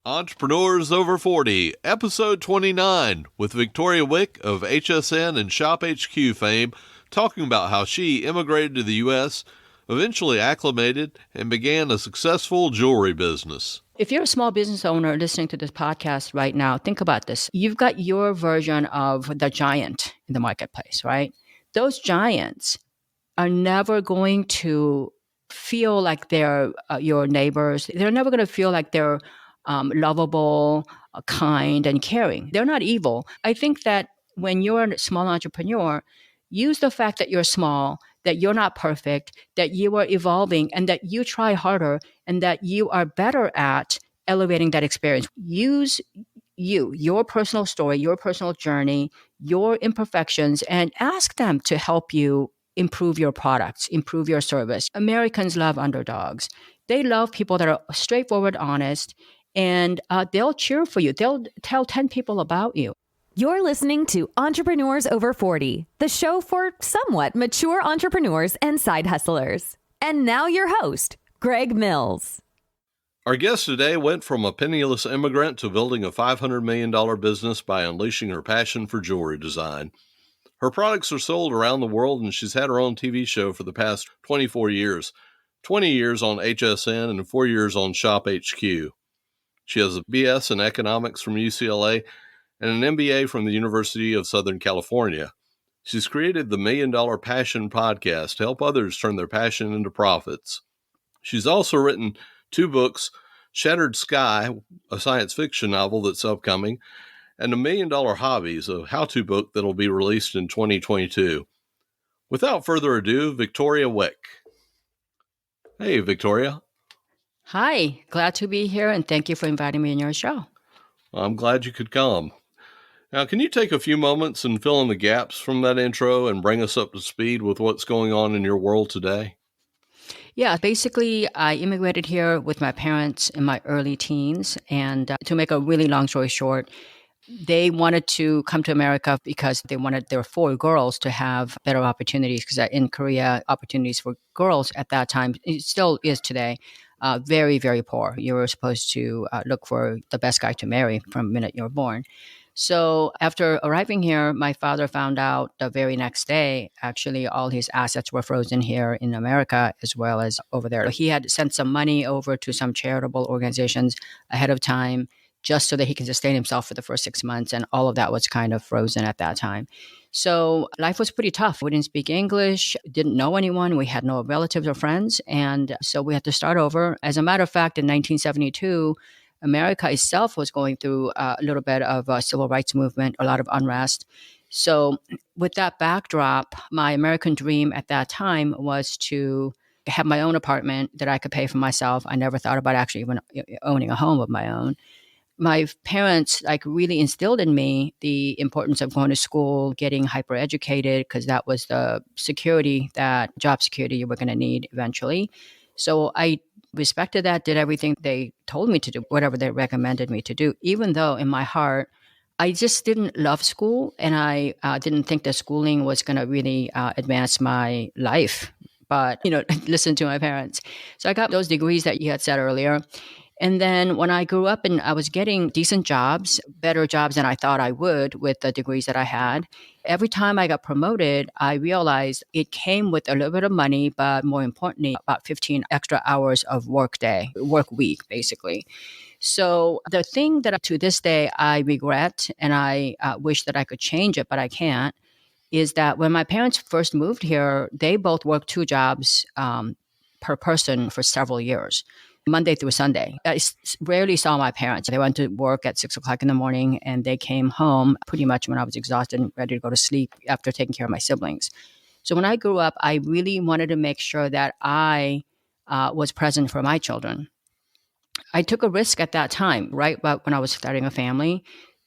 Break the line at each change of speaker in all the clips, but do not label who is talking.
Entrepreneurs Over 40, Episode 29, with Victoria Wieck of HSN and SHOPHQ fame, talking about how she immigrated to the U.S., eventually acclimated, and began a successful jewelry business.
If you're a small business owner listening to this podcast right now, think about this. You've got your version of the giant in the marketplace, right? Those giants are never going to feel like they're your neighbors. They're never going to feel like they're lovable, kind, and caring. They're not evil. I think that when you're a small entrepreneur, use the fact that you're small, that you're not perfect, that you are evolving, and that you try harder, and that you are better at elevating that experience. Use your personal story, your personal journey, your imperfections, and ask them to help you improve your products, improve your service. Americans love underdogs. They love people that are straightforward, honest, and they'll cheer for you. They'll tell 10 people about you.
You're listening to Entrepreneurs Over 40, the show for somewhat mature entrepreneurs and side hustlers. And now your host, Greg Mills.
Our guest today went from a penniless immigrant to building a $500 million business by unleashing her passion for jewelry design. Her products are sold around the world, and she's had her own TV show for the past 24 years, 20 years on HSN and 4 years on SHOPHQ. She has a BS in economics from UCLA and an MBA from the University of Southern California. She's created the Million Dollar Passion podcast to help others turn their passion into profits. She's also written 2 books, Shattered Sky, a science fiction novel that's upcoming, and $1 Million Hobbies, a how-to book that'll be released in 2022. Without further ado, Victoria Wieck. Hey, Victoria.
Hi, glad to be here, and thank you for inviting me on your show.
I'm glad you could come. Now, can you take a few moments and fill in the gaps from that intro and bring us up to speed with what's going on in your world today?
Yeah, basically, I immigrated here with my parents in my early teens, and to make a really long story short, they wanted to come to America because they wanted their 4 girls to have better opportunities, because in Korea, opportunities for girls at that time, it still is today, very, very poor. You were supposed to look for the best guy to marry from the minute you were born. So after arriving here, my father found out the very next day, actually, all his assets were frozen here in America as well as over there. He had sent some money over to some charitable organizations ahead of time just so that he can sustain himself for the first 6 months. And all of that was kind of frozen at that time. So life was pretty tough. We didn't speak English, didn't know anyone. We had no relatives or friends. And so we had to start over. As a matter of fact, in 1972, America itself was going through a little bit of a civil rights movement, a lot of unrest. So with that backdrop, my American dream at that time was to have my own apartment that I could pay for myself. I never thought about actually even owning a home of my own. My parents really instilled in me the importance of going to school, getting hyper educated, because that was the security, that job security you were going to need eventually. So I respected that, did everything they told me to do, whatever they recommended me to do, even though in my heart, I just didn't love school, and I didn't think that schooling was going to really advance my life. But, listen to my parents. So I got those degrees that you had said earlier. And then when I grew up and I was getting decent jobs, better jobs than I thought I would with the degrees that I had, every time I got promoted, I realized it came with a little bit of money, but more importantly, about 15 extra hours of work week, basically. So the thing that to this day I regret, and I wish that I could change it, but I can't, is that when my parents first moved here, they both worked 2 jobs per person for several years, Monday through Sunday. I rarely saw my parents. They went to work at 6 o'clock in the morning, and they came home pretty much when I was exhausted and ready to go to sleep after taking care of my siblings. So when I grew up, I really wanted to make sure that I was present for my children. I took a risk at that time, right about when I was starting a family,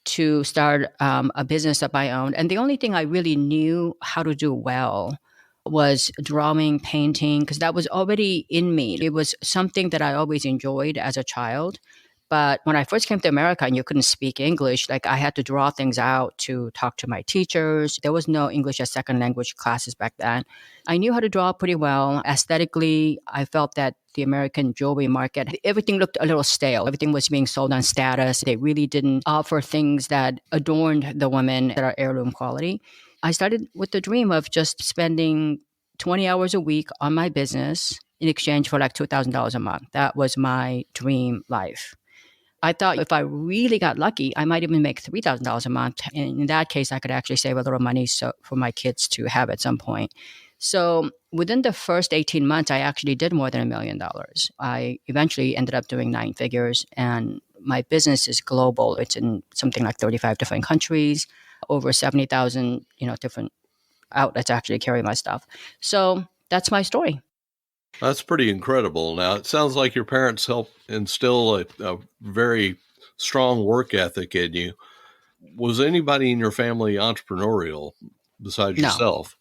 to start a business of my own. And the only thing I really knew how to do well was drawing, painting, because that was already in me. It was something that I always enjoyed as a child. But when I first came to America and you couldn't speak English, I had to draw things out to talk to my teachers. There was no English as second language classes back then. I knew how to draw pretty well. Aesthetically, I felt that the American jewelry market, everything looked a little stale. Everything was being sold on status. They really didn't offer things that adorned the women that are heirloom quality. I started with the dream of just spending 20 hours a week on my business in exchange for like $2,000 a month. That was my dream life. I thought if I really got lucky, I might even make $3,000 a month. And in that case, I could actually save a little money for my kids to have at some point. So within the first 18 months, I actually did more than $1 million. I eventually ended up doing 9 figures, and my business is global. It's in something like 35 different countries, over 70,000, different outlets actually carry my stuff. So that's my story.
That's pretty incredible. Now, it sounds like your parents helped instill a very strong work ethic in you. Was anybody in your family entrepreneurial besides
No.
yourself?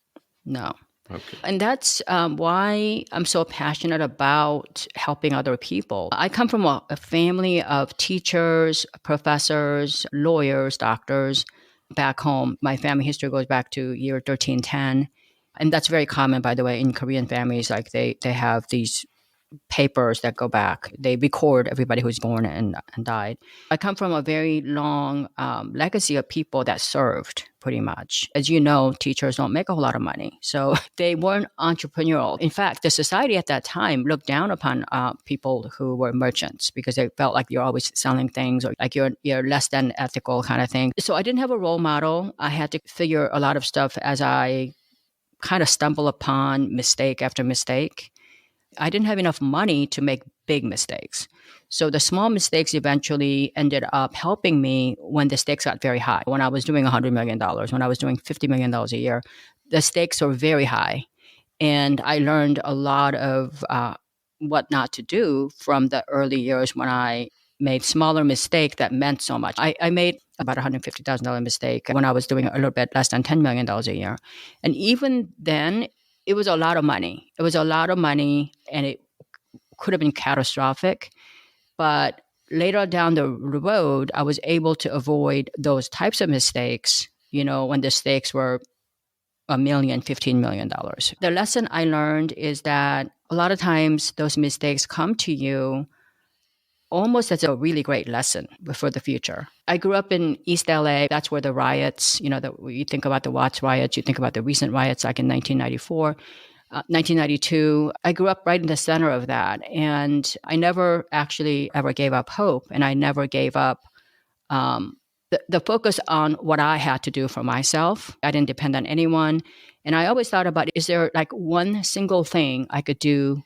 No.
Okay.
And that's why I'm so passionate about helping other people. I come from a family of teachers, professors, lawyers, doctors back home. My family history goes back to year 1310. And that's very common, by the way, in Korean families. Like they have these papers that go back. They record everybody who's born and died. I come from a very long legacy of people that served, pretty much. As you know, teachers don't make a whole lot of money. So they weren't entrepreneurial. In fact, the society at that time looked down upon people who were merchants because they felt like you're always selling things or like you're less than ethical kind of thing. So I didn't have a role model. I had to figure a lot of stuff as I kind of stumble upon mistake after mistake. I didn't have enough money to make big mistakes. So the small mistakes eventually ended up helping me when the stakes got very high. When I was doing $100 million, when I was doing $50 million a year, the stakes were very high. And I learned a lot of what not to do from the early years when I made smaller mistakes that meant so much. I made about $150,000 mistake when I was doing a little bit less than $10 million a year. And even then, it was a lot of money. It was a lot of money, and it could have been catastrophic. But later down the road, I was able to avoid those types of mistakes, when the stakes were $1 million, $15 million. The lesson I learned is that a lot of times those mistakes come to you almost as a really great lesson for the future. I grew up in East LA. That's where the riots, you think about the Watts riots, you think about the recent riots like in 1994, 1992. I grew up right in the center of that. And I never actually ever gave up hope. And I never gave up the focus on what I had to do for myself. I didn't depend on anyone. And I always thought about, is there like one single thing I could do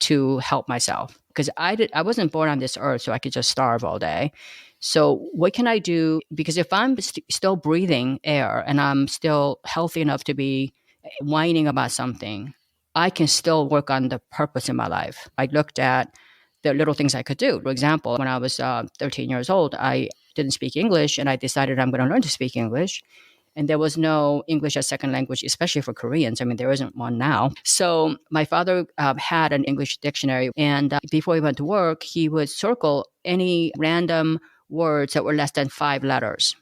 to help myself? Because I wasn't born on this earth so I could just starve all day. So what can I do? Because if I'm still breathing air and I'm still healthy enough to be whining about something, I can still work on the purpose in my life. I looked at the little things I could do. For example, when I was 13 years old, I didn't speak English, and I decided I'm going to learn to speak English. And there was no English as second language, especially for Koreans. I mean, there isn't one now. So my father had an English dictionary. And before he went to work, he would circle any random words that were less than 5 letters.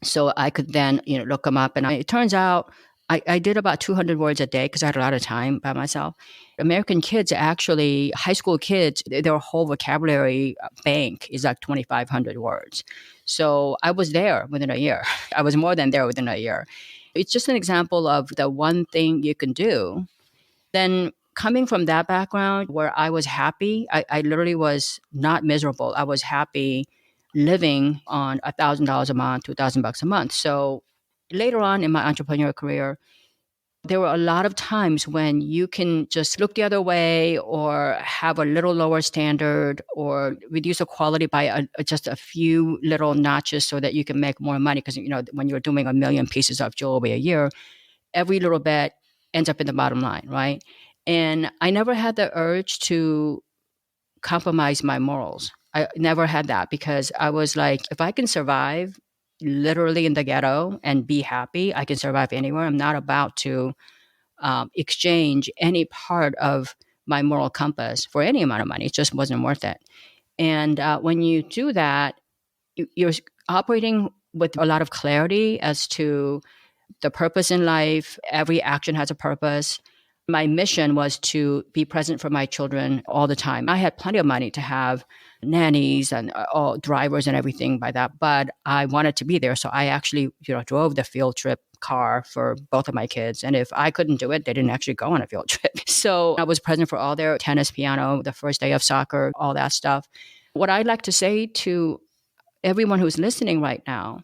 So I could then, look them up. And it turns out I did about 200 words a day because I had a lot of time by myself. American kids, actually, high school kids, their whole vocabulary bank is like 2,500 words. So I was there within a year. I was more than there within a year. It's just an example of the one thing you can do. Then coming from that background where I was happy, I literally was not miserable. I was happy living on $1,000 a month, $2,000 a month. So later on in my entrepreneurial career, there were a lot of times when you can just look the other way or have a little lower standard or reduce the quality by just a few little notches so that you can make more money. Because, when you're doing 1 million pieces of jewelry a year, every little bit ends up in the bottom line, right? And I never had the urge to compromise my morals. I never had that because I was like, if I can survive literally in the ghetto and be happy, I can survive anywhere. I'm not about to exchange any part of my moral compass for any amount of money. It just wasn't worth it. And when you do that, you're operating with a lot of clarity as to the purpose in life. Every action has a purpose. My mission was to be present for my children all the time. I had plenty of money to have nannies and all drivers and everything by that, but I wanted to be there. So I actually, drove the field trip car for both of my kids. And if I couldn't do it, they didn't actually go on a field trip. So I was present for all their tennis, piano, the first day of soccer, all that stuff. What I'd like to say to everyone who's listening right now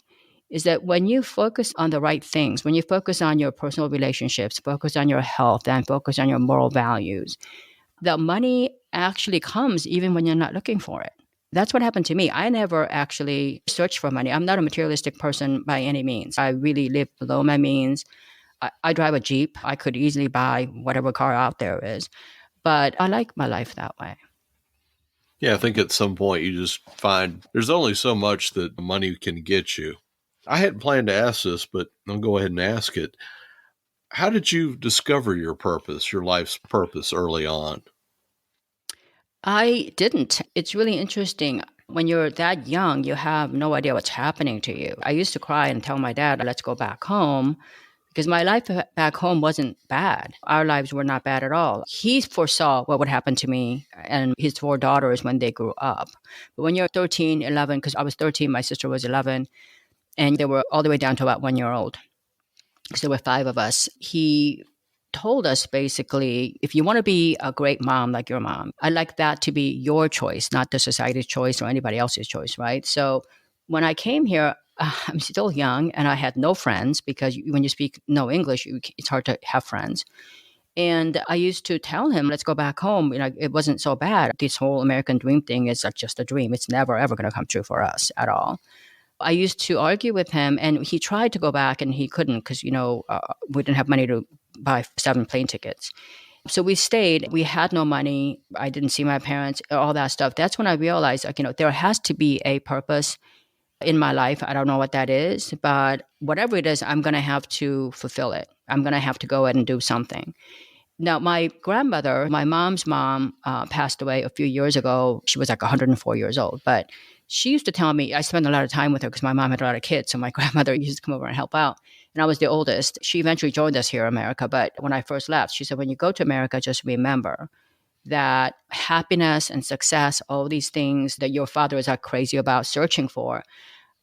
is that when you focus on the right things, when you focus on your personal relationships, focus on your health, and focus on your moral values, the money actually comes even when you're not looking for it. That's what happened to me. I never actually searched for money. I'm not a materialistic person by any means. I really live below my means. I drive a Jeep. I could easily buy whatever car out there is, but I like my life that way.
Yeah, I think at some point you just find there's only so much that money can get you. I hadn't planned to ask this, but I'll go ahead and ask it. How did you discover your purpose, your life's purpose early on?
I didn't. It's really interesting. When you're that young, you have no idea what's happening to you. I used to cry and tell my dad, let's go back home, because my life back home wasn't bad. Our lives were not bad at all. He foresaw what would happen to me and his 4 daughters when they grew up. But when you're 13, 11, because I was 13, my sister was 11, and they were all the way down to about 1 year old. So there were 5 of us. He told us basically, if you want to be a great mom like your mom, I'd like that to be your choice, not the society's choice or anybody else's choice, right? So when I came here, I'm still young and I had no friends because when you speak no English, it's hard to have friends. And I used to tell him, let's go back home. It wasn't so bad. This whole American dream thing is just a dream. It's never, ever going to come true for us at all. I used to argue with him, and he tried to go back, and he couldn't because, we didn't have money to buy 7 plane tickets. So we stayed. We had no money. I didn't see my parents, all that stuff. That's when I realized, there has to be a purpose in my life. I don't know what that is, but whatever it is, I'm going to have to fulfill it. I'm going to have to go ahead and do something. Now, my grandmother, my mom's mom, passed away a few years ago. She was like 104 years old, but she used to tell me, I spent a lot of time with her because my mom had a lot of kids. So my grandmother used to come over and help out. And I was the oldest. She eventually joined us here in America. But when I first left, she said, when you go to America, just remember that happiness and success, all these things that your fathers are crazy about searching for,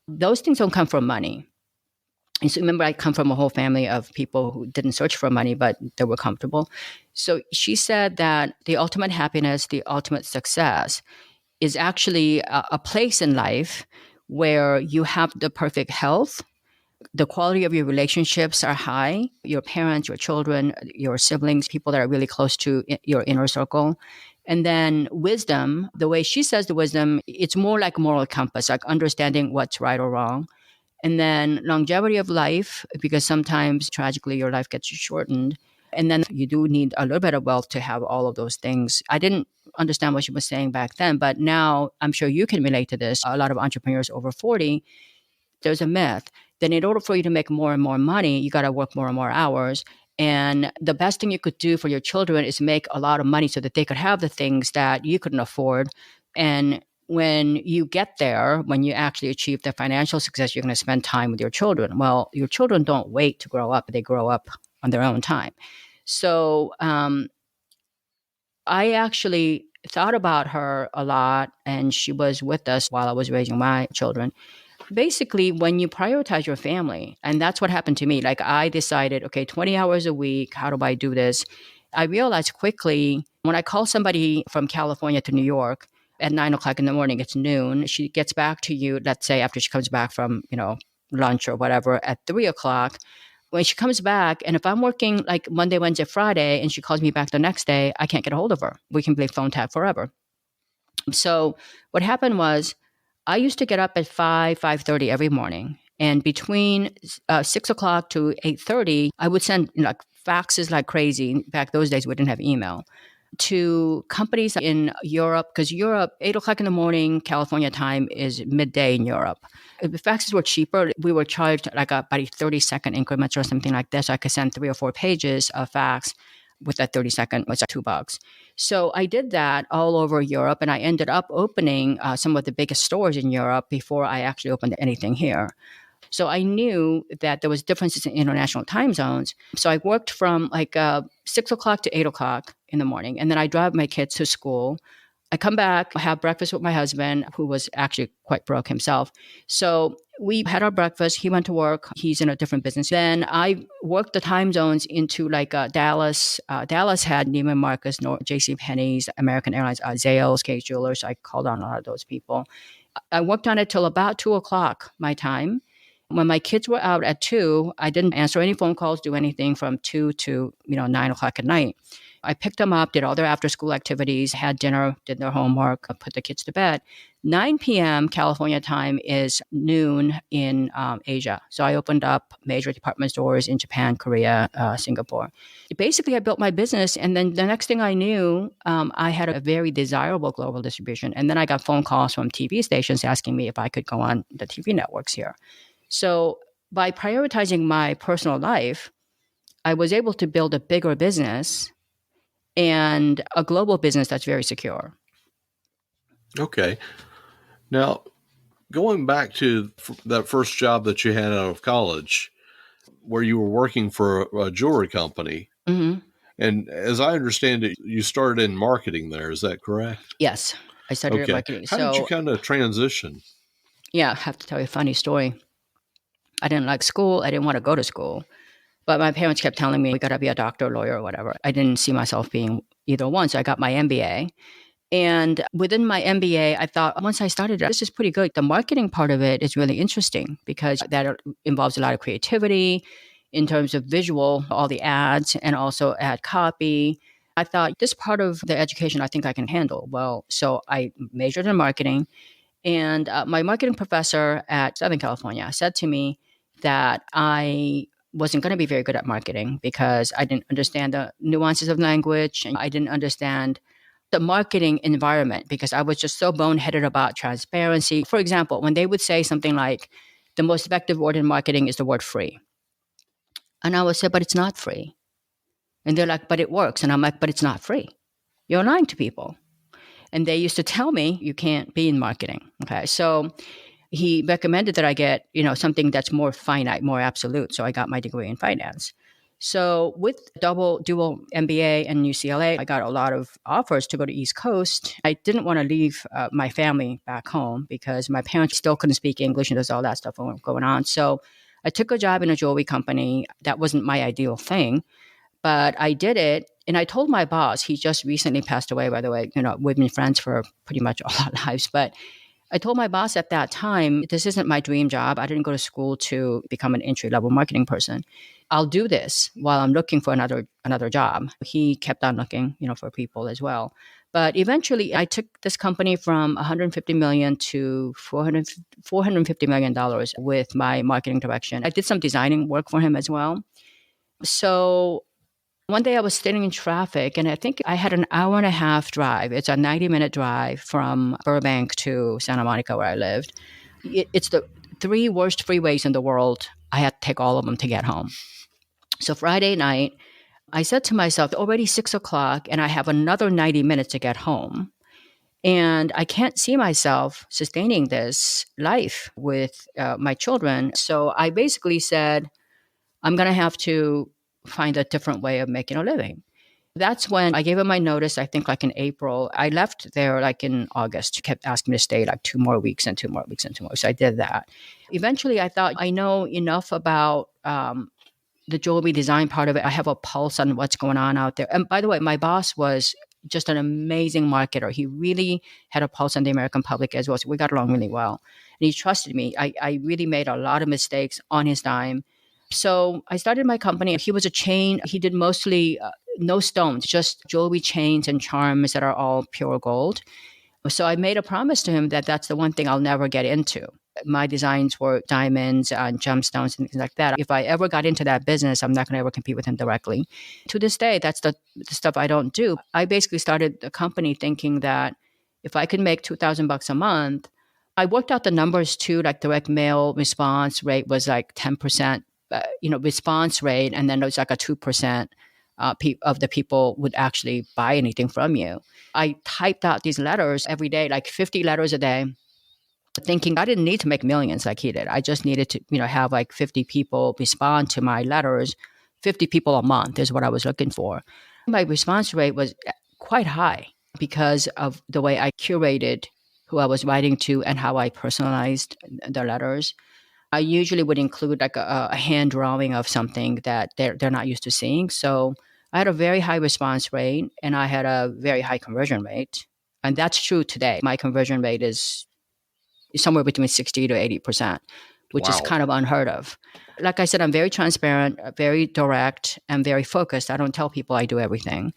those things don't come from money. And so remember, I come from a whole family of people who didn't search for money, but they were comfortable. So she said that the ultimate happiness, the ultimate success is actually a place in life where you have the perfect health, the quality of your relationships are high, your parents, your children, your siblings, people that are really close to your inner circle. And then wisdom, the way she says the wisdom, it's more like moral compass, like understanding what's right or wrong. And then longevity of life, because sometimes tragically your life gets shortened. And then you do need a little bit of wealth to have all of those things. I didn't understand what she was saying back then, but now I'm sure you can relate to this. A lot of entrepreneurs over 40, there's a myth that in order for you to make more and more money, you got to work more and more hours. And the best thing you could do for your children is make a lot of money so that they could have the things that you couldn't afford. And when you get there, when you actually achieve the financial success, you're going to spend time with your children. Well, your children don't wait to grow up. They grow up on their own time. So I actually thought about her a lot, and she was with us while I was raising my children. Basically, when you prioritize your family, and that's what happened to me. Like I decided, okay, 20 hours a week, how do I do this? I realized quickly when I call somebody from California to New York at 9 o'clock in the morning, it's noon. She gets back to you, let's say after she comes back from, lunch or whatever at 3 o'clock. When she comes back, and if I'm working like Monday, Wednesday, Friday, and she calls me back the next day, I can't get a hold of her. We can play phone tag forever. So what happened was I used to get up at 5:30 every morning. And between 6 o'clock to 8:30, I would send faxes like crazy. Back those days, we didn't have email. To companies in Europe, because Europe, 8 o'clock in the morning, California time is midday in Europe. If the faxes were cheaper, we were charged like about 30-second increments or something like this. So I could send 3 or 4 pages of fax with that 30-second was like $2. So I did that all over Europe, and I ended up opening some of the biggest stores in Europe before I actually opened anything here. So I knew that there was differences in international time zones. So I worked from like 6 o'clock to 8 o'clock in the morning. And then I drive my kids to school. I come back, have breakfast with my husband, who was actually quite broke himself. So we had our breakfast. He went to work. He's in a different business. Then I worked the time zones into like Dallas. Dallas had Neiman Marcus, J.C. Penney's, American Airlines, Zales, Case Jewelers. I called on a lot of those people. I worked on it till about 2 o'clock my time. When my kids were out at 2, I didn't answer any phone calls, do anything from 2 to 9 o'clock at night. I picked them up, did all their after-school activities, had dinner, did their homework, put the kids to bed. 9 p.m. California time is noon in Asia. So I opened up major department stores in Japan, Korea, Singapore. Basically, I built my business, and then the next thing I knew, I had a very desirable global distribution. And then I got phone calls from TV stations asking me if I could go on the TV networks here. So by prioritizing my personal life, I was able to build a bigger business and a global business that's very secure.
Okay. Now, going back to that first job that you had out of college, where you were working for a jewelry company,
Mm-hmm.
and as I understand it, you started in marketing there. Is that correct?
Yes, I studied
Okay.
marketing.
How did you kind of transition?
Yeah, I have to tell you a funny story. I didn't like school. I didn't want to go to school. But my parents kept telling me, we got to be a doctor, lawyer, or whatever. I didn't see myself being either one. So I got my MBA. And within my MBA, I thought once I started, this is pretty good. The marketing part of it is really interesting because that involves a lot of creativity in terms of visual, all the ads, and also ad copy. I thought this part of the education, I think I can handle. Well, so I majored in marketing. And my marketing professor at Southern California said to me that I wasn't going to be very good at marketing because I didn't understand the nuances of language and I didn't understand the marketing environment because I was just so boneheaded about transparency. For example, when they would say something like, the most effective word in marketing is the word free. And I would say, but it's not free. And they're like, but it works. And I'm like, but it's not free. You're lying to people. And they used to tell me, you can't be in marketing. Okay. So he recommended that I get, something that's more finite, more absolute. So I got my degree in finance. So with dual MBA and UCLA, I got a lot of offers to go to East Coast. I didn't want to leave my family back home because my parents still couldn't speak English and there's all that stuff going on. So I took a job in a jewelry company. That wasn't my ideal thing, but I did it. And I told my boss, he just recently passed away, by the way, we've been friends for pretty much all our lives, but I told my boss at that time, this isn't my dream job. I didn't go to school to become an entry-level marketing person. I'll do this while I'm looking for another job. He kept on looking, for people as well. But eventually, I took this company from $150 million to $450 million with my marketing direction. I did some designing work for him as well. So one day I was sitting in traffic and I think I had an hour and a half drive. It's a 90-minute drive from Burbank to Santa Monica where I lived. It's the 3 worst freeways in the world. I had to take all of them to get home. So Friday night, I said to myself, already 6 o'clock and I have another 90 minutes to get home. And I can't see myself sustaining this life with my children. So I basically said, I'm going to have to find a different way of making a living. That's when I gave him my notice, I think like in April. I left there like in August. He kept asking me to stay like 2 more weeks and 2 more weeks and 2 more weeks. So I did that. Eventually, I thought I know enough about the jewelry design part of it. I have a pulse on what's going on out there. And by the way, my boss was just an amazing marketer. He really had a pulse on the American public as well. So we got along really well. And he trusted me. I really made a lot of mistakes on his dime. So I started my company. He was a chain. He did mostly no stones, just jewelry chains and charms that are all pure gold. So I made a promise to him that that's the one thing I'll never get into. My designs were diamonds and gemstones and things like that. If I ever got into that business, I'm not going to ever compete with him directly. To this day, that's the stuff I don't do. I basically started the company thinking that if I could make $2,000 a month, I worked out the numbers too, like direct mail response rate was like 10%. Response rate, and then it was like a 2% of the people would actually buy anything from you. I typed out these letters every day, like 50 letters a day. thinking I didn't need to make millions like he did. I just needed to, have like 50 people respond to my letters. 50 people a month is what I was looking for. My response rate was quite high because of the way I curated who I was writing to and how I personalized the letters. I usually would include like a hand drawing of something that they're not used to seeing. So I had a very high response rate and I had a very high conversion rate. And that's true today. My conversion rate is somewhere between 60 to 80%, which is
Wow.
kind of unheard of. Like I said, I'm very transparent, very direct, and very focused. I don't tell people I do everything.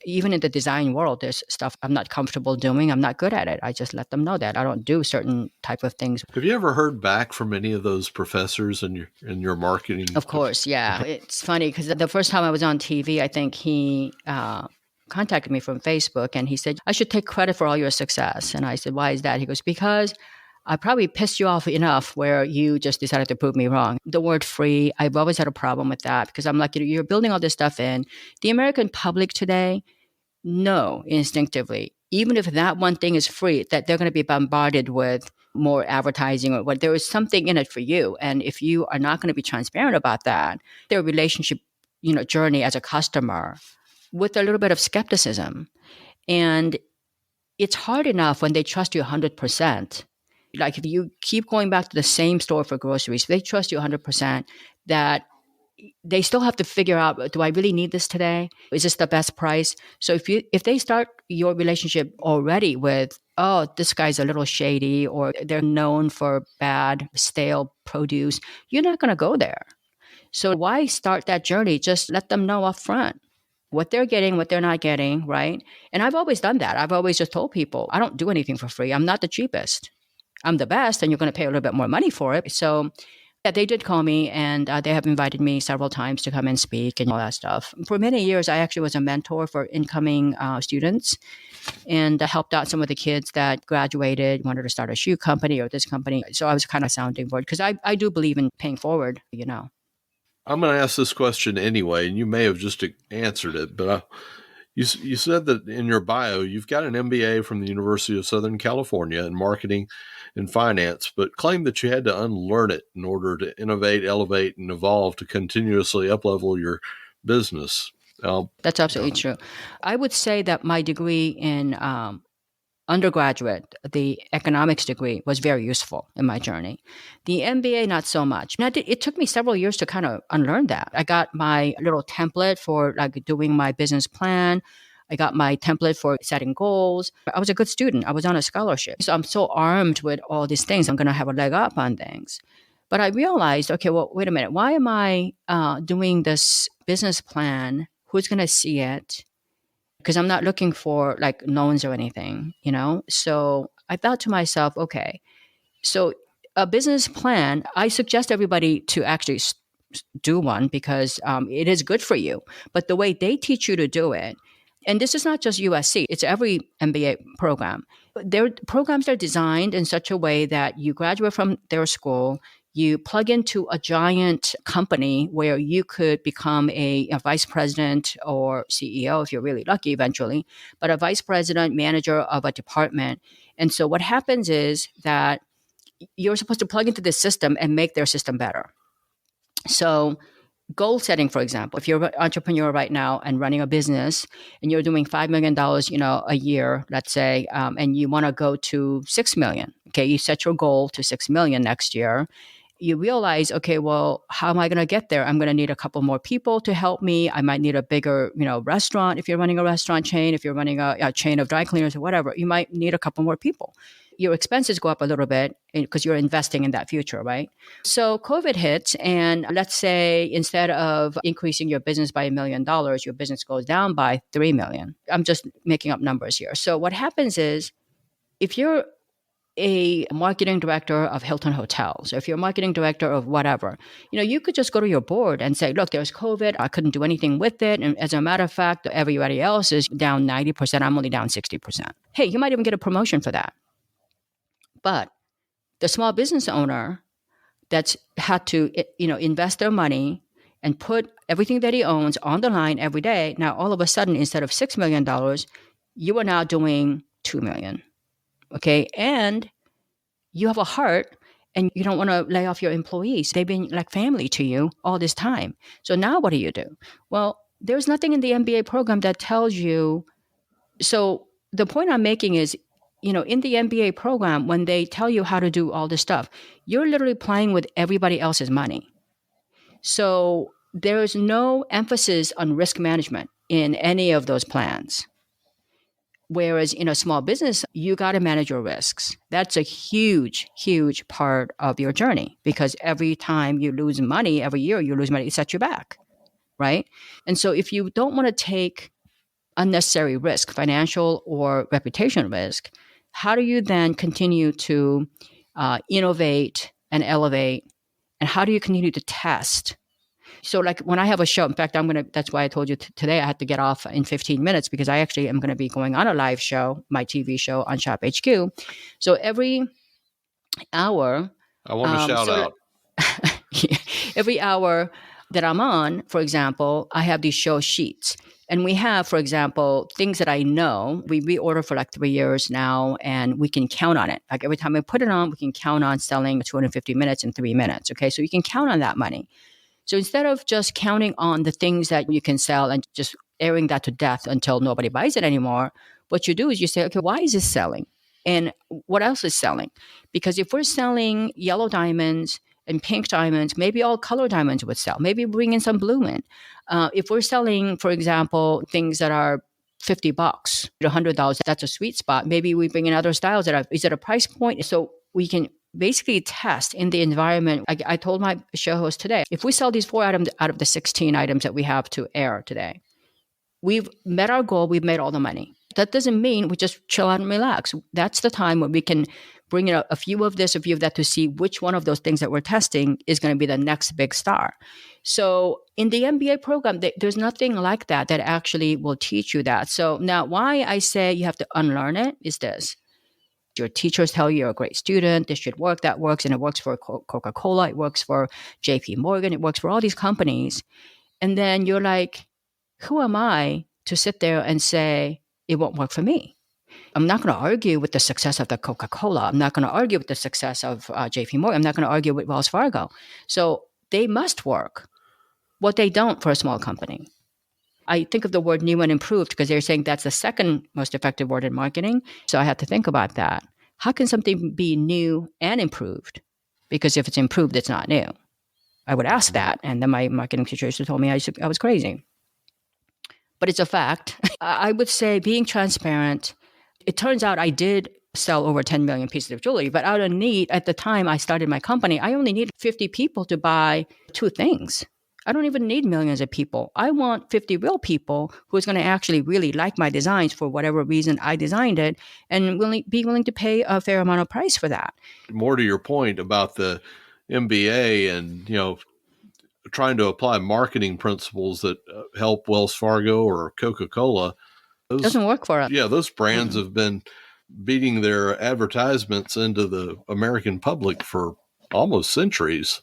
Even in the design world, there's stuff I'm not comfortable doing. I'm not good at it. I just let them know that I don't do certain type of things.
Have you ever heard back from any of those professors in your marketing?
Of course, yeah. It's funny because the first time I was on TV, I think he contacted me from Facebook and he said, I should take credit for all your success. And I said, why is that? He goes, because I probably pissed you off enough where you just decided to prove me wrong. The word free, I've always had a problem with that because I'm like, you're building all this stuff in. The American public today know instinctively, even if that one thing is free, that they're going to be bombarded with more advertising or what. There is something in it for you. And if you are not going to be transparent about that, their relationship, journey as a customer with a little bit of skepticism. And it's hard enough when they trust you 100%. Like if you keep going back to the same store for groceries, they trust you 100% that they still have to figure out, do I really need this today? Is this the best price? So if they start your relationship already with, oh, this guy's a little shady or they're known for bad, stale produce, you're not going to go there. So why start that journey? Just let them know up front what they're getting, what they're not getting, right? And I've always done that. I've always just told people, I don't do anything for free. I'm not the cheapest. I'm the best, and you're going to pay a little bit more money for it. So yeah, they did call me, and they have invited me several times to come and speak and all that stuff. For many years, I actually was a mentor for incoming students and helped out some of the kids that graduated, wanted to start a shoe company or this company. So I was kind of sounding board because I do believe in paying forward,
I'm going to ask this question anyway, and you may have just answered it, but you said that in your bio, you've got an MBA from the University of Southern California in marketing and finance, but claimed that you had to unlearn it in order to innovate, elevate, and evolve to continuously uplevel your business.
That's absolutely true. I would say that my degree in undergraduate, the economics degree, was very useful in my journey. The MBA, not so much. And it took me several years to kind of unlearn that. I got my little template for like doing my business plan. I got my template for setting goals. I was a good student. I was on a scholarship. So I'm so armed with all these things. I'm going to have a leg up on things. But I realized, okay, well, wait a minute. Why am I doing this business plan? Who's going to see it? Because I'm not looking for like loans or anything, So I thought to myself, okay, so a business plan, I suggest everybody to actually do one because it is good for you. But the way they teach you to do it, and this is not just USC, it's every MBA program. Their programs are designed in such a way that you graduate from their school, you plug into a giant company where you could become a vice president or CEO if you're really lucky eventually, but a vice president, manager of a department. And so what happens is that you're supposed to plug into this system and make their system better. So goal setting, for example, if you're an entrepreneur right now and running a business and you're doing $5 million, a year, let's say, and you want to go to 6 million, okay, you set your goal to 6 million next year. You realize, okay, well, how am I going to get there? I'm going to need a couple more people to help me. I might need a bigger, restaurant. If you're running a restaurant chain, if you're running a chain of dry cleaners or whatever, you might need a couple more people. Your expenses go up a little bit because you're investing in that future, right? So COVID hits, and let's say instead of increasing your business by $1 million, your business goes down by 3 million. I'm just making up numbers here. So what happens is, if you're a marketing director of Hilton Hotels, or if you're a marketing director of whatever, you could just go to your board and say, look, there's COVID. I couldn't do anything with it. And as a matter of fact, everybody else is down 90%. I'm only down 60%. Hey, you might even get a promotion for that. But the small business owner that's had to, invest their money and put everything that he owns on the line every day. Now, all of a sudden, instead of $6 million, you are now doing $2 million. Okay. And You have a heart and you don't want to lay off your employees. They've been like family to you all this time. So now what do you do? Well, there's nothing in the MBA program that tells you. So the point I'm making is, in the MBA program, when they tell you how to do all this stuff, you're literally playing with everybody else's money. So there is no emphasis on risk management in any of those plans. Whereas in a small business, you got to manage your risks. That's a huge, huge part of your journey, because every time you lose money, every year you lose money, it sets you back, right? And so if you don't want to take unnecessary risk, financial or reputation risk, how do you then continue to innovate and elevate? And how do you continue to test? So like when I have a show, in fact, that's why I told you today I had to get off in 15 minutes, because I actually am going to be going on a live show, my TV show on SHOPHQ. So every hour.
I want to shout out.
Every hour that I'm on, for example, I have these show sheets. And we have, for example, things that I know. We reorder for like 3 years now, and we can count on it. Like every time I put it on, we can count on selling 250 minutes in 3 minutes. Okay, so you can count on that money. So instead of just counting on the things that you can sell and just airing that to death until nobody buys it anymore, what you do is you say, okay, why is this selling? And what else is selling? Because if we're selling yellow diamonds and pink diamonds, maybe all color diamonds would sell. Maybe bring in some blue in. If we're selling, for example, things that are $50, $100, that's a sweet spot. Maybe we bring in other styles that is at a price point. So we can basically test in the environment. I told my show host today, if we sell these 4 items out of the 16 items that we have to air today, we've met our goal, we've made all the money. That doesn't mean we just chill out and relax. That's the time when we can bring in a few of this, a few of that, to see which one of those things that we're testing is going to be the next big star. So in the MBA program, there's nothing like that actually will teach you that. So now why I say you have to unlearn it is this. Your teachers tell you you're a great student, this should work, that works, and it works for Coca-Cola, it works for JP Morgan, it works for all these companies. And then you're like, who am I to sit there and say it won't work for me? I'm not going to argue with the success of the Coca-Cola. I'm not going to argue with the success of JP Morgan. I'm not going to argue with Wells Fargo. So they must work. What they don't for a small company. I think of the word new and improved because they're saying that's the second most effective word in marketing. So I had to think about that. How can something be new and improved? Because if it's improved, it's not new. I would ask that. And then my marketing teacher told me I was crazy. But it's a fact. I would say being transparent. It turns out I did sell over 10 million pieces of jewelry, but out of need, at the time I started my company, I only needed 50 people to buy 2 things. I don't even need millions of people. I want 50 real people who's going to actually really like my designs for whatever reason I designed it and be willing to pay a fair amount of price for that.
More to your point about the MBA and, trying to apply marketing principles that help Wells Fargo or Coca-Cola.
It doesn't work for us.
Yeah, those brands have been beating their advertisements into the American public for almost centuries.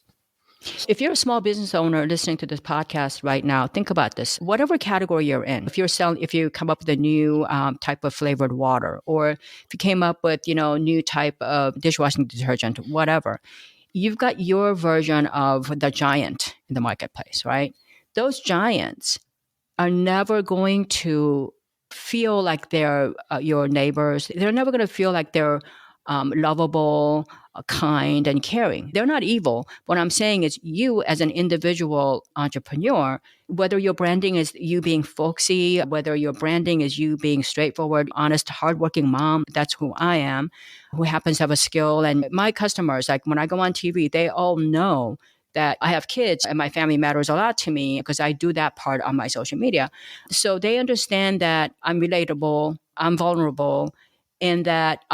If you're a small business owner listening to this podcast right now, think about this. Whatever category you're in, if you come up with a new type of flavored water, or if you came up with, new type of dishwashing detergent, whatever, you've got your version of the giant in the marketplace, right? Those giants are never going to feel like they're your neighbors. They're never going to feel like they're lovable, kind, and caring. They're not evil. What I'm saying is you as an individual entrepreneur, whether your branding is you being folksy, whether your branding is you being straightforward, honest, hardworking mom, that's who I am, who happens to have a skill. And my customers, like when I go on TV, they all know that I have kids and my family matters a lot to me because I do that part on my social media. So they understand that I'm relatable, I'm vulnerable, and that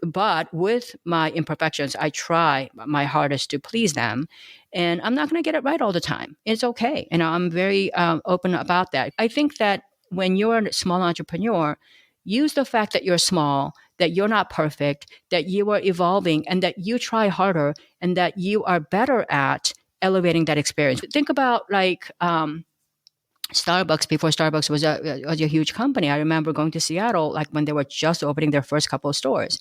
but with my imperfections, I try my hardest to please them. And I'm not going to get it right all the time. It's okay. And I'm very open about that. I think that when you're a small entrepreneur, use the fact that you're small, that you're not perfect, that you are evolving, and that you try harder, and that you are better at elevating that experience. Think about Starbucks. Before Starbucks was a huge company. I remember going to Seattle, like when they were just opening their first couple of stores.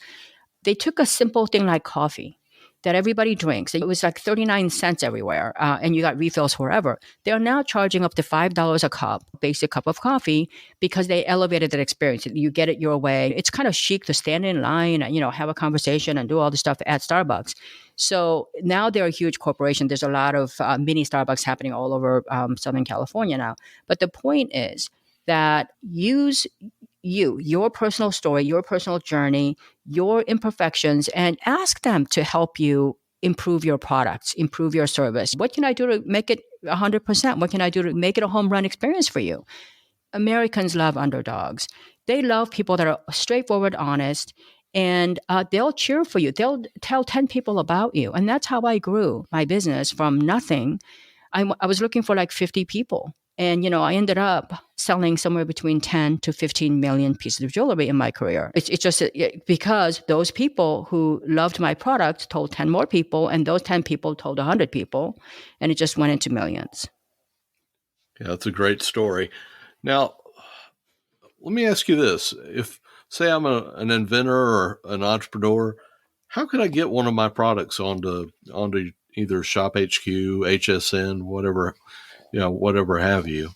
They took a simple thing like coffee that everybody drinks. It was like 39 cents everywhere, and you got refills forever. They're now charging up to $5 a cup, basic cup of coffee, because they elevated that experience. You get it your way. It's kind of chic to stand in line and, have a conversation and do all this stuff at Starbucks. So now they're a huge corporation. There's a lot of mini Starbucks happening all over Southern California now. But the point is that use your personal story, your personal journey, your imperfections, and ask them to help you improve your products, improve your service. What can I do to make it 100%? What can I do to make it a home run experience for you? Americans love underdogs. They love people that are straightforward, honest, and they'll cheer for you. They'll tell 10 people about you. And that's how I grew my business from nothing. I was looking for like 50 people. And, I ended up selling somewhere between 10 to 15 million pieces of jewelry in my career. It's just because those people who loved my product told 10 more people, and those 10 people told 100 people, and it just went into millions.
Yeah, that's a great story. Now, let me ask you this. If, say, I'm an inventor or an entrepreneur, how can I get one of my products onto either ShopHQ, HSN, whatever have you?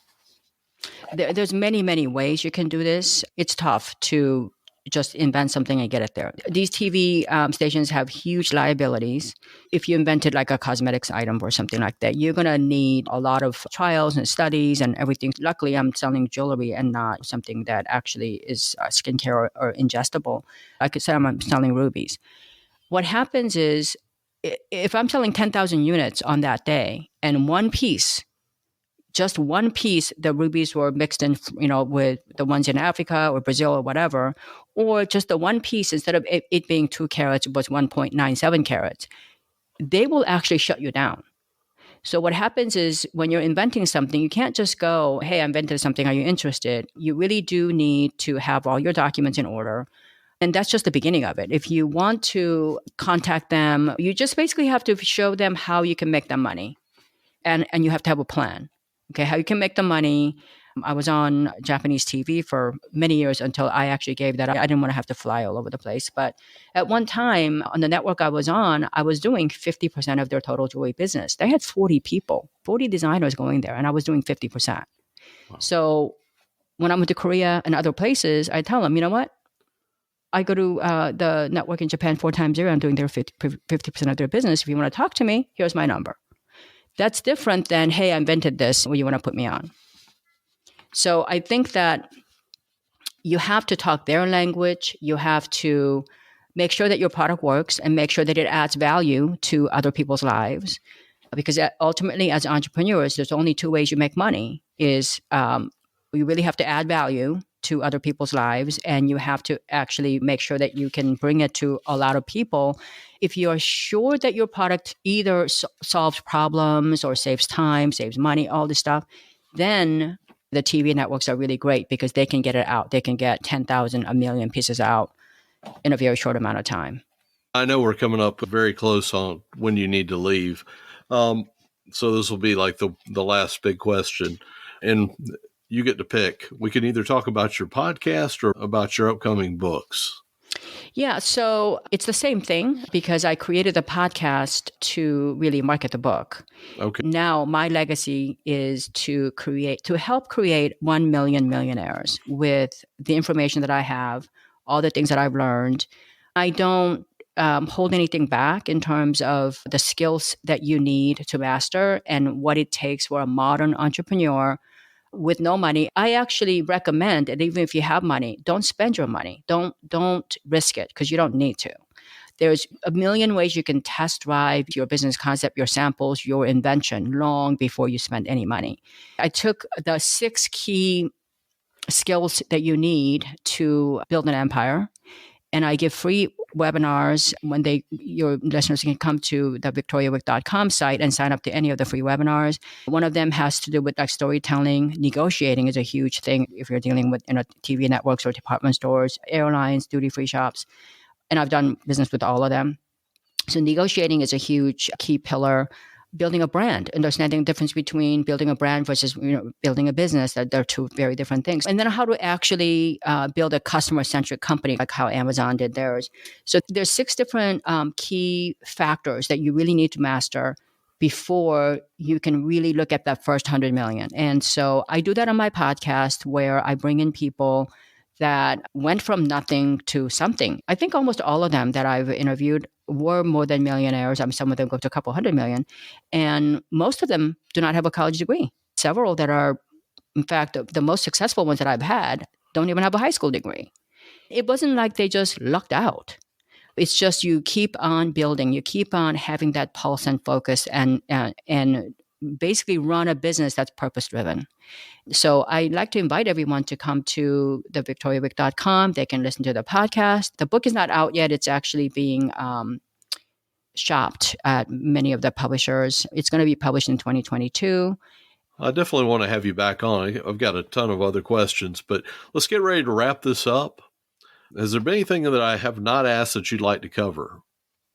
There's many, many ways you can do this. It's tough to just invent something and get it there. These TV stations have huge liabilities. If you invented like a cosmetics item or something like that, you're going to need a lot of trials and studies and everything. Luckily, I'm selling jewelry and not something that actually is skincare or ingestible. Like I said, I'm selling rubies. What happens is if I'm selling 10,000 units on that day and just one piece, the rubies were mixed in, with the ones in Africa or Brazil or whatever, or just the one piece, instead of it being 2 carats, it was 1.97 carats, they will actually shut you down. So what happens is when you're inventing something, you can't just go, hey, I invented something. Are you interested? You really do need to have all your documents in order. And that's just the beginning of it. If you want to contact them, you just basically have to show them how you can make them money. And you have to have a plan. Okay, how you can make the money. I was on Japanese TV for many years until I actually gave that up. I didn't want to have to fly all over the place. But at one time on the network I was on, I was doing 50% of their total jewelry business. They had 40 people, 40 designers going there, and I was doing 50%. Wow. So when I went to Korea and other places, I tell them, you know what? I go to the network in Japan 4 times a year. I'm doing their 50% of their business. If you want to talk to me, here's my number. That's different than, hey, I invented this. Well, you want to put me on. So I think that you have to talk their language. You have to make sure that your product works and make sure that it adds value to other people's lives. Because ultimately, as entrepreneurs, there's only 2 ways you make money. Is you really have to add value to other people's lives, and you have to actually make sure that you can bring it to a lot of people. If you're sure that your product either solves problems or saves time, saves money, all this stuff, then the TV networks are really great because they can get it out. They can get 10,000, a million pieces out in a very short amount of time.
I know we're coming up very close on when you need to leave. So this will be like the last big question. And you get to pick. We can either talk about your podcast or about your upcoming books.
Yeah, so it's the same thing because I created the podcast to really market the book.
Okay.
Now my legacy is to help create 1 million millionaires with the information that I have, all the things that I've learned. I don't hold anything back in terms of the skills that you need to master and what it takes for a modern entrepreneur with no money. I actually recommend that even if you have money, don't spend your money. Don't risk it because you don't need to. There's a million ways you can test drive your business concept, your samples, your invention long before you spend any money. I took the 6 key skills that you need to build an empire, and I give free webinars when your listeners can come to the victoriawieck.com site and sign up to any of the free webinars. One of them has to do with like storytelling. Negotiating is a huge thing if you're dealing with TV networks or department stores, airlines, duty-free shops. And I've done business with all of them. So negotiating is a huge key pillar. building a brand, understanding the difference between building a brand versus building a business. That they're two very different things. And then how to actually build a customer-centric company, like how Amazon did theirs. So there's 6 different key factors that you really need to master before you can really look at that first 100 million. And so I do that on my podcast, where I bring in people that went from nothing to something. I think almost all of them that I've interviewed were more than millionaires. Some of them go to a couple 100 million. And most of them do not have a college degree. Several that are, in fact, the most successful ones that I've had don't even have a high school degree. It wasn't like they just lucked out. It's just you keep on building. You keep on having that pulse and focus and basically run a business that's purpose-driven. So I like to invite everyone to come to the victoriawieck.com. They can listen to the podcast. The book is not out yet. It's actually being shopped at many of the publishers. It's going to be published in 2022.
I definitely want to have you back on. I've got a ton of other questions, but let's get ready to wrap this up. Has there been anything that I have not asked that you'd like to cover?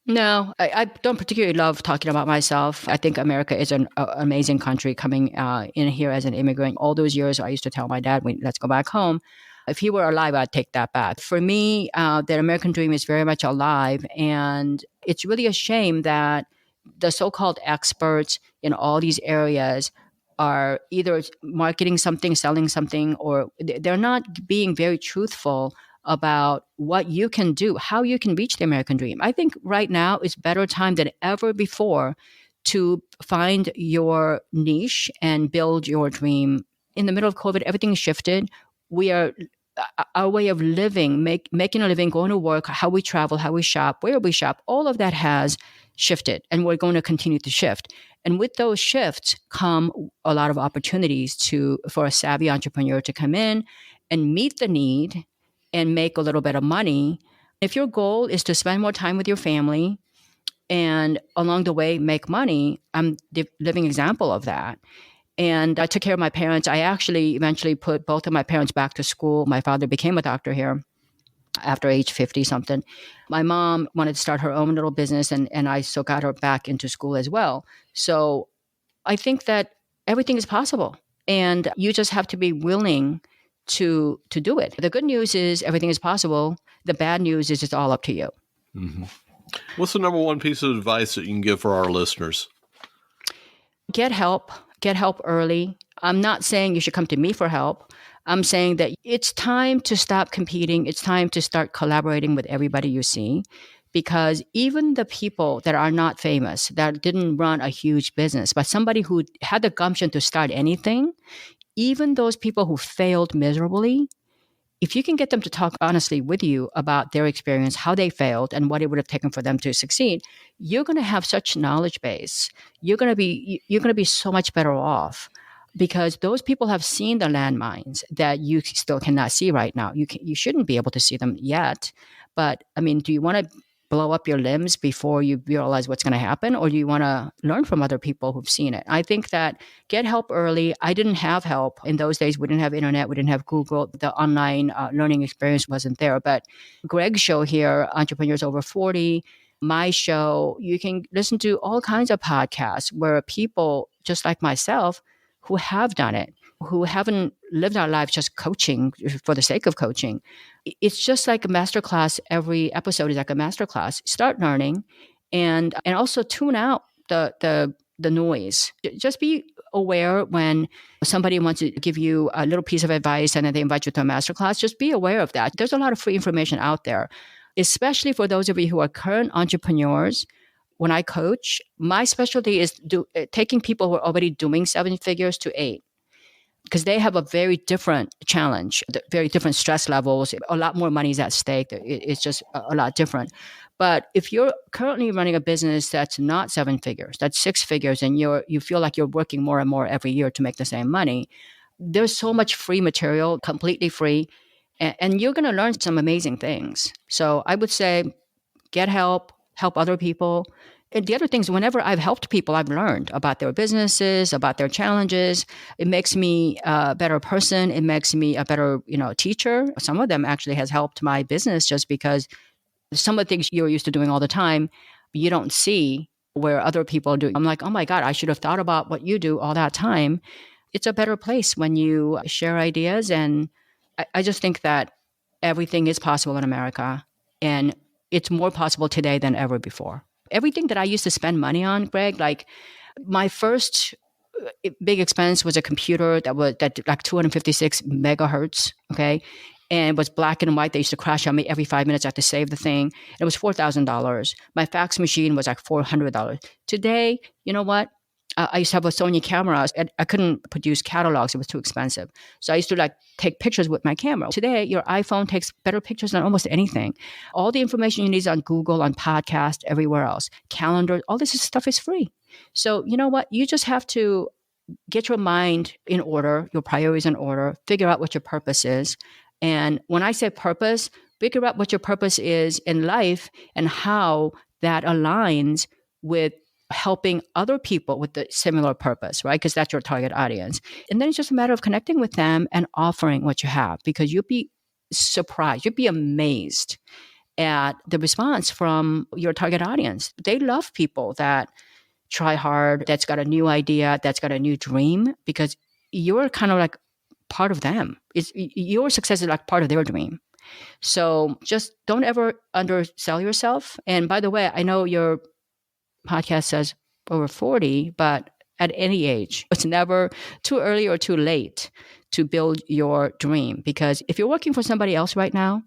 No, I don't particularly love talking about myself. I think America is an amazing country. Coming in here as an immigrant, all those years I used to tell my dad, let's go back home. If he were alive, I'd take that back. For me, the American dream is very much alive. And it's really a shame that the so-called experts in all these areas are either marketing something, selling something, or they're not being very truthful about what you can do, how you can reach the American dream. I think right now is better time than ever before to find your niche and build your dream. In the middle of COVID, everything shifted. Our way of living, making a living, going to work, how we travel, how we shop, where we shop, all of that has shifted, and we're going to continue to shift. And with those shifts come a lot of opportunities for a savvy entrepreneur to come in and meet the need and make a little bit of money. If your goal is to spend more time with your family and along the way make money, I'm the living example of that. And I took care of my parents. I actually eventually put both of my parents back to school. My father became a doctor here after age 50 something. My mom wanted to start her own little business, and I still got her back into school as well. So I think that everything is possible, and you just have to be willing to do it. The good news is everything is possible. The bad news is it's all up to you.
Mm-hmm. What's the number one piece of advice that you can give for our listeners?
Get help early. I'm not saying you should come to me for help. I'm saying that it's time to stop competing. It's time to start collaborating with everybody you see, because even the people that are not famous, that didn't run a huge business, but somebody who had the gumption to start anything, even those people who failed miserably, if you can get them to talk honestly with you about their experience, how they failed, and what it would have taken for them to succeed, you're going to have such knowledge base. You're going to be so much better off, because those people have seen the landmines that you still cannot see right now. You shouldn't be able to see them yet. But I mean, do you want to blow up your limbs before you realize what's going to happen? Or do you want to learn from other people who've seen it? I think that get help early. I didn't have help. In those days, we didn't have internet. We didn't have Google. The online learning experience wasn't there. But Greg's show here, Entrepreneurs Over 40, my show, you can listen to all kinds of podcasts where people just like myself who have done it, who haven't lived our lives just coaching for the sake of coaching. It's just like a masterclass. Every episode is like a masterclass. Start learning, and also tune out the noise. Just be aware when somebody wants to give you a little piece of advice and then they invite you to a masterclass. Just be aware of that. There's a lot of free information out there, especially for those of you who are current entrepreneurs. When I coach, my specialty is taking people who are already doing 7 figures to 8. Because they have a very different challenge, very different stress levels, a lot more money is at stake. It's just a lot different. But if you're currently running a business that's not 7 figures, that's 6 figures, and you feel like you're working more and more every year to make the same money, there's so much free material, completely free, and you're going to learn some amazing things. So I would say get help other people. And the other things, whenever I've helped people, I've learned about their businesses, about their challenges. It makes me a better person. It makes me a better, teacher. Some of them actually has helped my business just because some of the things you're used to doing all the time, you don't see where other people do. I'm like, oh my God, I should have thought about what you do all that time. It's a better place when you share ideas. And I just think that everything is possible in America. And it's more possible today than ever before. Everything that I used to spend money on, Greg, like my first big expense was a computer that like 256 megahertz, okay? And it was black and white. They used to crash on me every 5 minutes. I had to save the thing. It was $4,000. My fax machine was like $400. Today, you know what? I used to have a Sony camera. I couldn't produce catalogs. It was too expensive. So I used to like take pictures with my camera. Today, your iPhone takes better pictures than almost anything. All the information you need is on Google, on podcast, everywhere else. Calendar, all this stuff is free. So you know what? You just have to get your mind in order, your priorities in order, figure out what your purpose is. And when I say purpose, figure out what your purpose is in life and how that aligns with helping other people with the similar purpose, right? Because that's your target audience. And then it's just a matter of connecting with them and offering what you have, because you'll be surprised, you'll be amazed at the response from your target audience. They love people that try hard, that's got a new idea, that's got a new dream, because you're kind of like part of them. Your success is like part of their dream. So just don't ever undersell yourself. And by the way, I know your podcast says over 40, but at any age, it's never too early or too late to build your dream. Because if you're working for somebody else right now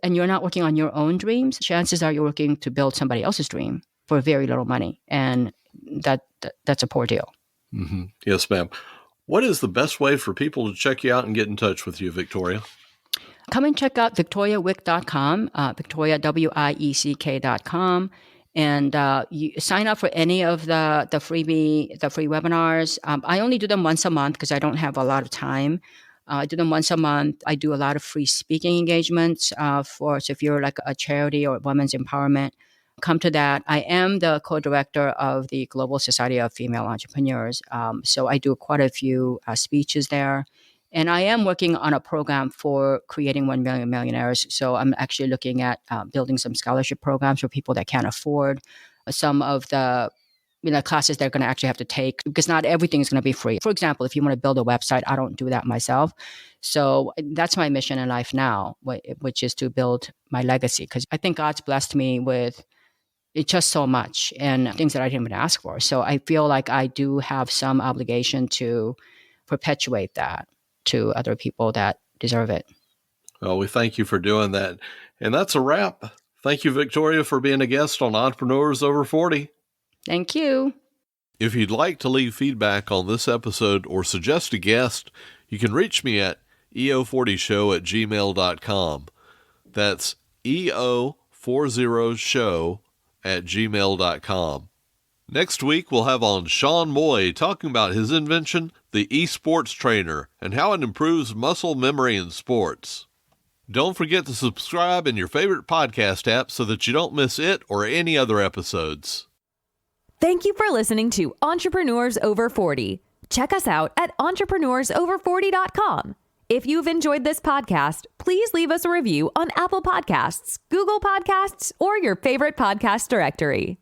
and you're not working on your own dreams, chances are you're working to build somebody else's dream for very little money. And that's a poor deal.
Mm-hmm. Yes, ma'am. What is the best way for people to check you out and get in touch with you, Victoria?
Come and check out victoriawick.com, Victoria, WIECK.com. And you sign up for any of the free webinars. I only do them once a month because I don't have a lot of time. I do them once a month. I do a lot of free speaking engagements so if you're like a charity or women's empowerment, come to that. I am the co-director of the Global Society of Female Entrepreneurs. So I do quite a few speeches there. And I am working on a program for creating 1 million millionaires. So I'm actually looking at building some scholarship programs for people that can't afford some of the classes they're going to actually have to take, because not everything is going to be free. For example, if you want to build a website, I don't do that myself. So that's my mission in life now, which is to build my legacy, because I think God's blessed me with it's just so much and things that I didn't even ask for. So I feel like I do have some obligation to perpetuate that to other people that deserve it.
Well, we thank you for doing that. And that's a wrap. Thank you, Victoria, for being a guest on Entrepreneurs Over 40.
Thank you.
If you'd like to leave feedback on this episode or suggest a guest, you can reach me at eo40show@gmail.com. That's eo40show@gmail.com. Next week, we'll have on Sean Moy talking about his invention, the eSports Trainer, and how it improves muscle memory in sports. Don't forget to subscribe in your favorite podcast app so that you don't miss it or any other episodes.
Thank you for listening to Entrepreneurs Over 40. Check us out at entrepreneursover40.com. If you've enjoyed this podcast, please leave us a review on Apple Podcasts, Google Podcasts, or your favorite podcast directory.